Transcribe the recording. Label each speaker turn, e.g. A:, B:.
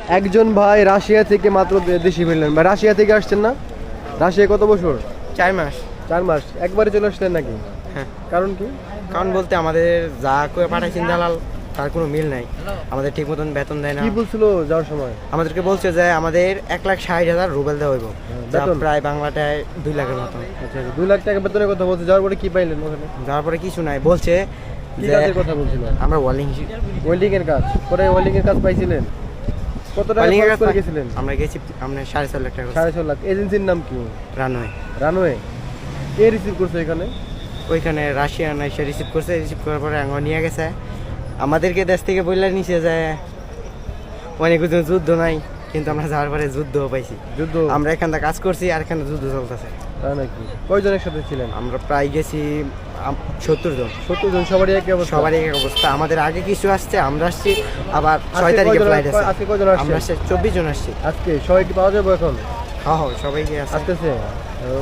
A: একজন ভাই রাশিয়া থেকে মাত্র দেশে ফিরলেন, বা রাশিয়া থেকে আসছেন না? রাশিয়া কত বছর?
B: 4 মাস।
A: 4 মাস। একবারে চলে আসলেন নাকি?
B: হ্যাঁ।
A: কারণ কি?
B: কারণ বলতে আমাদের যা করে পাঠাইছেন দালাল, তার কোনো মিল নাই। আমাদের ঠিক মতন বেতন দেয় না।
A: কি বলছিল যাওয়ার সময়?
B: আমাদেরকে বলছে যে আমাদের 1,60,000 রুবেল দেওয়া হইব, যা
A: বেতন?
B: প্রায় বাংলাটায় 2 লাখের মতন।
A: আচ্ছা, 2 লাখ টাকা বেতনের কথা বলছে। যাওয়ার পরে কি পাইলেন ওখানে?
B: যাওয়ার পরে কিছু নাই, বলছে
A: কি
B: যে
A: কাজের কথা বলছিল?
B: আমরা ওয়ালিং
A: ওয়েল্ডিং এর কাজ। পরে ওয়েল্ডিং এর কাজ পাইছিলেন? কত টাকা
B: ওয়ালিং এর
A: খরচ করে গেছিলেন?
B: আমরা গেছি আমরা 4.5 লাখ টাকা।
A: 4.5 লাখ। এজেন্সির নাম কি?
B: রানওয়ে।
A: রানওয়ে। কে রিসিভ করছে এখানে?
B: ওইখানে রাশিয়ান এসে রিসিভ করছে, রিসিভ করার পরে আঙ্গ নিয়ে গেছে। আমাদেরকে দেশ থেকে বললে নিচে যায় অনেক যুদ্ধ নাই, কিন্তু আমরা যাওয়ার পরে যুদ্ধও পাইছি।
A: যুদ্ধ?
B: আমরা এখানটা কাজ করছি আর এখানে যুদ্ধ চলতেছে।
A: তাই নাকি? কয়জনের সাথে ছিলেন?
B: আমরা প্রায় গেছি 70 জন।
A: 70 জন। সবারই একই অবস্থা?
B: সবারই এক অবস্থা। আমাদের আগে কিছু আসছে, আমরা আসছি আবার 6
A: আজকে
B: তারিখে
A: কয়জন-
B: ফ্লাইট আছে।
A: আজকে কয়জন আসছে?
B: আমরা আসছি 24 জন আসছি।
A: আজকে সবাই কি পাওয়া যাবে এখন?
B: হ্যাঁ হ্যাঁ, সবাই আসছে।
A: আসতেছে? ও